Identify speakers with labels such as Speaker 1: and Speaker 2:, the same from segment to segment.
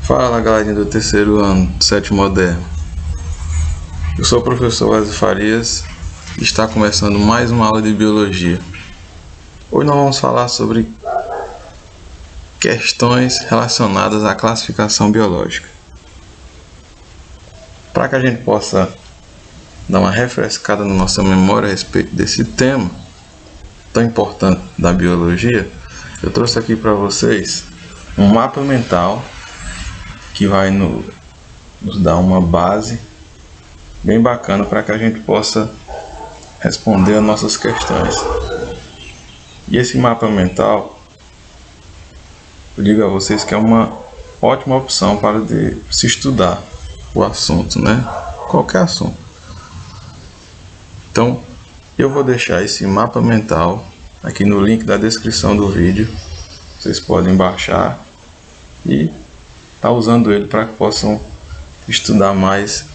Speaker 1: Fala galerinha do terceiro ano do sétimo moderno. Eu sou o professor Wesley Farias e está começando mais uma aula de biologia. Hoje nós vamos falar sobre questões relacionadas à classificação biológica. Para que a gente possa dar uma refrescada na nossa memória a respeito desse tema tão importante da biologia, eu trouxe aqui para vocês um mapa mental que vai nos dar uma base bem bacana para que a gente possa responder as nossas questões. E esse mapa mental, eu digo a vocês que é uma ótima opção para se estudar o assunto, né? Qualquer assunto. Então, eu vou deixar esse mapa mental aqui no link da descrição do vídeo. Vocês podem baixar e estar usando ele para que possam estudar mais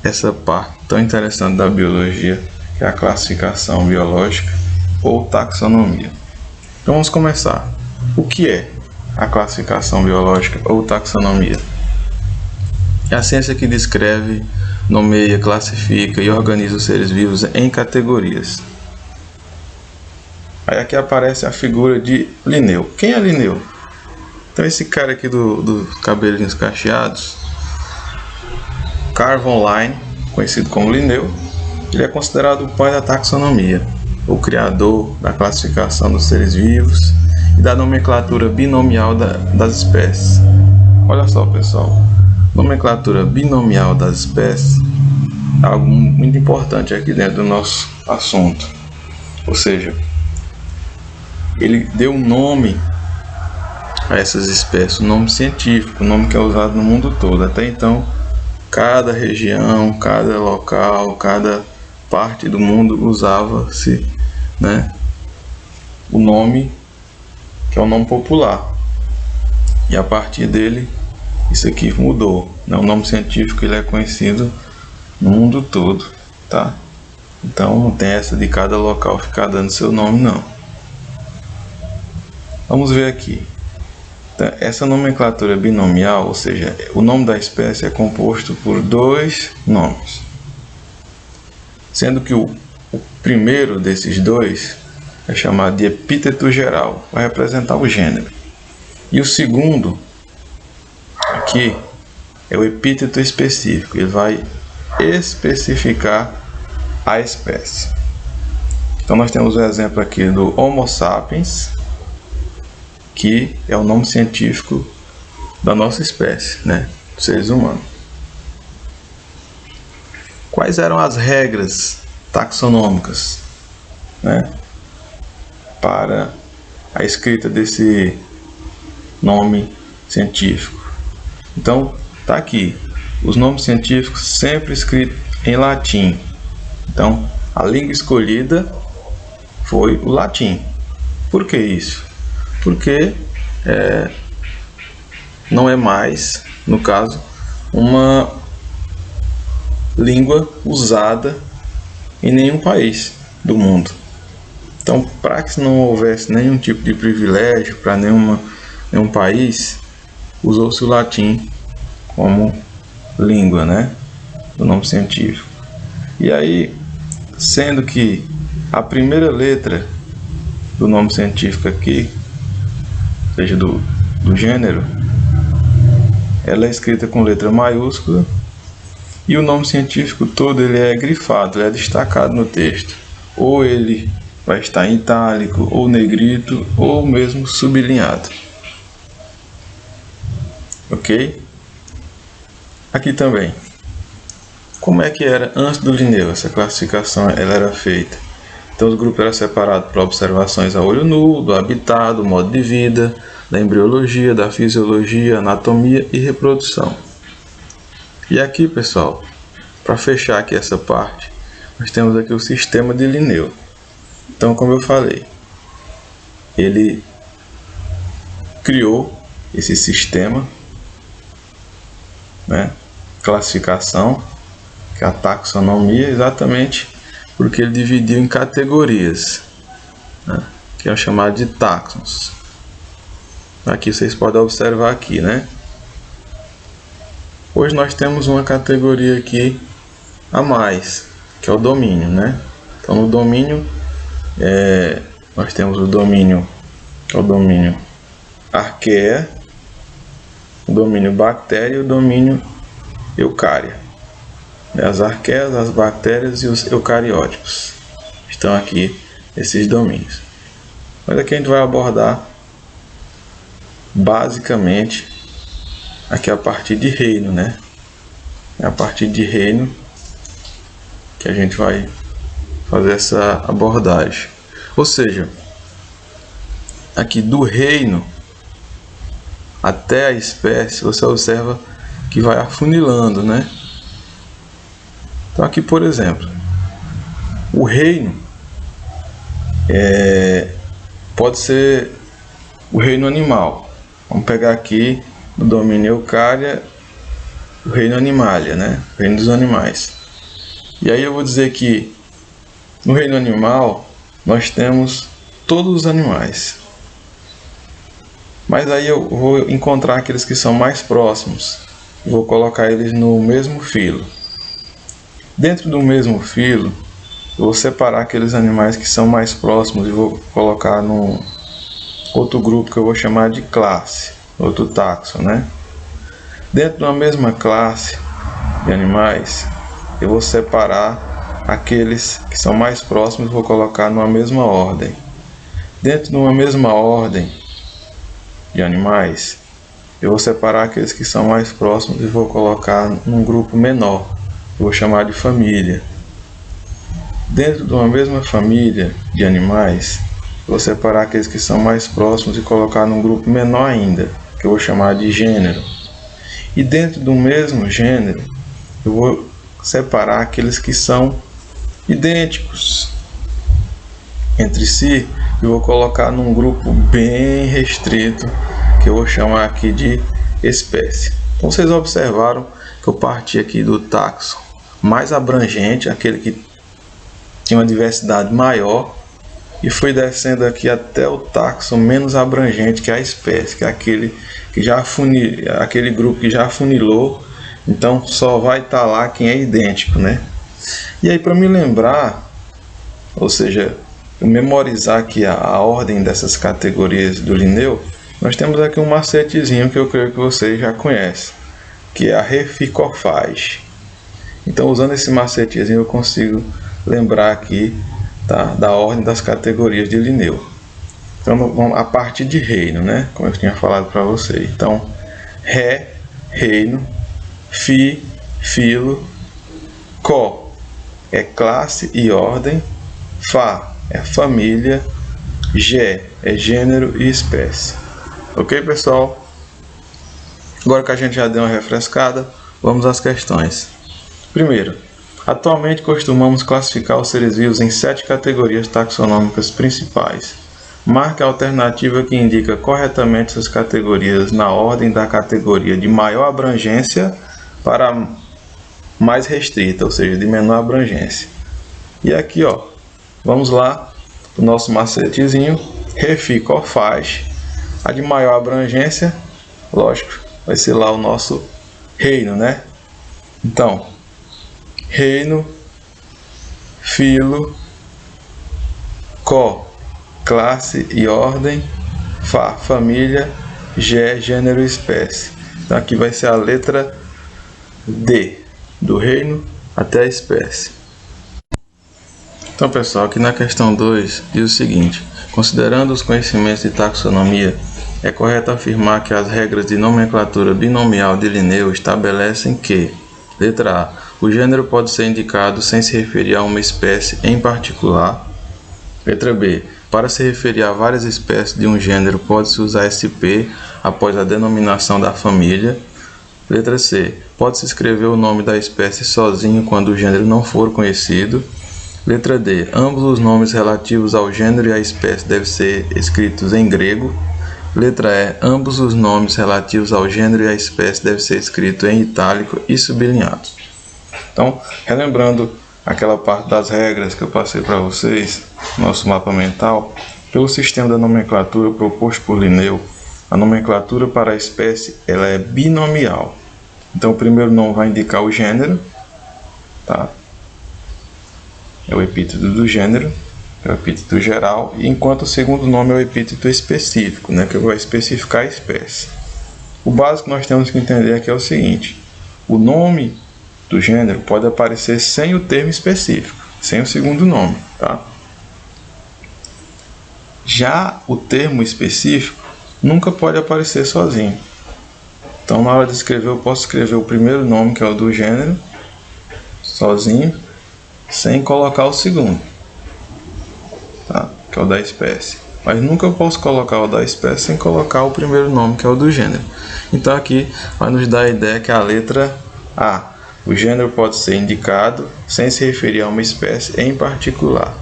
Speaker 1: essa parte tão interessante da biologia, que é a classificação biológica ou taxonomia. Então vamos começar. O que é a classificação biológica ou taxonomia? É a ciência que descreve, nomeia, classifica e organiza os seres vivos em categorias. Aí aqui aparece a figura de Linneu. Quem é Linneu? Então esse cara aqui dos cabelinhos cacheados, Carl von Linné, conhecido como Linneu, ele é considerado o pai da taxonomia, o criador da classificação dos seres vivos e da nomenclatura binomial das espécies. Olha só, pessoal, nomenclatura binomial das espécies é algo muito importante aqui dentro do nosso assunto. Ou seja, ele deu um nome a essas espécies, um nome científico, um nome que é usado no mundo todo. Até então, cada região, cada local, cada parte do mundo usava-se, né, o nome que é o nome popular. E a partir dele, isso aqui mudou, né? O nome científico ele é conhecido no mundo todo, tá? Então não tem essa de cada local ficar dando seu nome, não. Vamos ver aqui. Essa nomenclatura binomial, ou seja, o nome da espécie é composto por dois nomes, sendo que o primeiro desses dois é chamado de epíteto geral, vai representar o gênero, e o segundo aqui é o epíteto específico, ele vai especificar a espécie. Então nós temos o exemplo aqui do Homo sapiens, que é o nome científico da nossa espécie, né, dos seres humanos. Quais eram as regras taxonômicas, né, para a escrita desse nome científico? Então, tá aqui, os nomes científicos sempre escritos em latim. Então, a língua escolhida foi o latim. Por que isso? Porque não é mais, no caso, uma língua usada em nenhum país do mundo. Então, para que não houvesse nenhum tipo de privilégio para nenhum país, usou-se o latim como língua, né, do nome científico. E aí, sendo que a primeira letra do nome científico aqui, ou seja, do gênero, ela é escrita com letra maiúscula e o nome científico todo ele é grifado, ele é destacado no texto. Ou ele vai estar em itálico, ou negrito, ou mesmo sublinhado. Ok? Aqui também. Como é que era antes do Linneu? Essa classificação ela era feita. Então os grupos eram separados por observações a olho nu, do habitat, do modo de vida, da embriologia, da fisiologia, anatomia e reprodução. E aqui, pessoal, para fechar aqui essa parte, nós temos aqui o sistema de Linneu. Então, como eu falei, ele criou esse sistema, né, classificação, que é a taxonomia, exatamente porque ele dividiu em categorias, né, que é chamado de taxons. Aqui vocês podem observar aqui, né? Hoje nós temos uma categoria aqui a mais, que é o domínio, né? Então no domínio nós temos o domínio, que é o domínio arqueia, o domínio bactéria e o domínio eucária. As arqueias, as bactérias e os eucarióticos estão aqui, esses domínios. Mas aqui a gente vai abordar basicamente aqui a partir de reino, né? É a partir de reino que a gente vai fazer essa abordagem. Ou seja, aqui do reino até a espécie, você observa que vai afunilando, né? Então aqui, por exemplo, o reino pode ser o reino animal. Vamos pegar aqui no domínio Eucária o reino Animalia, né? O reino dos animais. E aí eu vou dizer que no reino animal nós temos todos os animais. Mas aí eu vou encontrar aqueles que são mais próximos. Vou colocar eles no mesmo filo. Dentro do mesmo filo, eu vou separar aqueles animais que são mais próximos e vou colocar num outro grupo que eu vou chamar de classe, outro taxon, né? Dentro da mesma classe de animais, eu vou separar aqueles que são mais próximos e vou colocar numa mesma ordem. Dentro de uma mesma ordem de animais, eu vou separar aqueles que são mais próximos e vou colocar num grupo menor. Eu vou chamar de família. Dentro de uma mesma família de animais, eu vou separar aqueles que são mais próximos e colocar num grupo menor ainda, que eu vou chamar de gênero. E dentro do mesmo gênero, eu vou separar aqueles que são idênticos entre si e vou colocar num grupo bem restrito, que eu vou chamar aqui de espécie. Então vocês observaram que eu parti aqui do taxon mais abrangente, aquele que tinha uma diversidade maior, e fui descendo aqui até o taxon menos abrangente, que é a espécie, que é aquele que já aquele grupo que já afunilou, então só vai estar lá quem é idêntico, né? E aí, para me lembrar, ou seja, memorizar aqui a ordem dessas categorias do Linneu, nós temos aqui um macetezinho que eu creio que vocês já conhecem, que é a reficofage. Então, usando esse macetezinho, eu consigo lembrar aqui, tá, da ordem das categorias de Linneu. Então, a partir de reino, né? Como eu tinha falado para vocês. Então, ré, reino, fi, filo, có é classe e ordem, fá é família, gé é gênero e espécie. Ok, pessoal? Agora que a gente já deu uma refrescada, vamos às questões. Primeiro, atualmente costumamos classificar os seres vivos em 7 categorias taxonômicas principais. Marque a alternativa que indica corretamente essas categorias na ordem da categoria de maior abrangência para mais restrita, ou seja, de menor abrangência. E aqui, ó, vamos lá, o nosso macetezinho, reficofage. A de maior abrangência, lógico, vai ser lá o nosso reino, né? Então, reino, filo, có, classe e ordem, fá, família, gé, gênero e espécie. Então aqui vai ser a letra D, do reino até a espécie. Então, pessoal, aqui na questão 2 diz o seguinte: considerando os conhecimentos de taxonomia, é correto afirmar que as regras de nomenclatura binomial de Linneu estabelecem que, letra A, o gênero pode ser indicado sem se referir a uma espécie em particular. Letra B, para se referir a várias espécies de um gênero, pode-se usar SP após a denominação da família. Letra C, pode-se escrever o nome da espécie sozinho quando o gênero não for conhecido. Letra D, ambos os nomes relativos ao gênero e à espécie devem ser escritos em grego. Letra E, ambos os nomes relativos ao gênero e à espécie devem ser escritos em itálico e sublinhados. Então, relembrando aquela parte das regras que eu passei para vocês, nosso mapa mental, pelo sistema da nomenclatura proposto por Linneu, A nomenclatura para a espécie ela é binomial. Então o primeiro nome vai indicar o gênero, tá? É o epíteto do gênero, é o epíteto geral, enquanto o segundo nome é o epíteto específico, né, que vai especificar a espécie. O básico que nós temos que entender aqui é o seguinte: o nome do gênero pode aparecer sem o termo específico, sem o segundo nome, tá? Já o termo específico nunca pode aparecer sozinho. Então, na hora de escrever, eu posso escrever o primeiro nome, que é o do gênero, sozinho, sem colocar o segundo, tá? Que é o da espécie. Mas nunca eu posso colocar o da espécie sem colocar o primeiro nome, que é o do gênero. Então aqui vai nos dar a ideia que a letra A. O gênero pode ser indicado sem se referir a uma espécie em particular.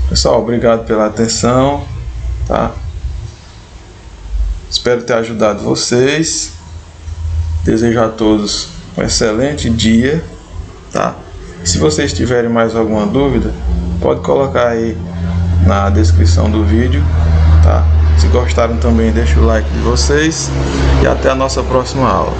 Speaker 1: Pessoal, obrigado pela atenção, tá? Espero ter ajudado vocês. Desejo a todos um excelente dia, tá? Se vocês tiverem mais alguma dúvida, pode colocar aí na descrição do vídeo, tá? Se gostaram também, deixa o like de vocês e até a nossa próxima aula.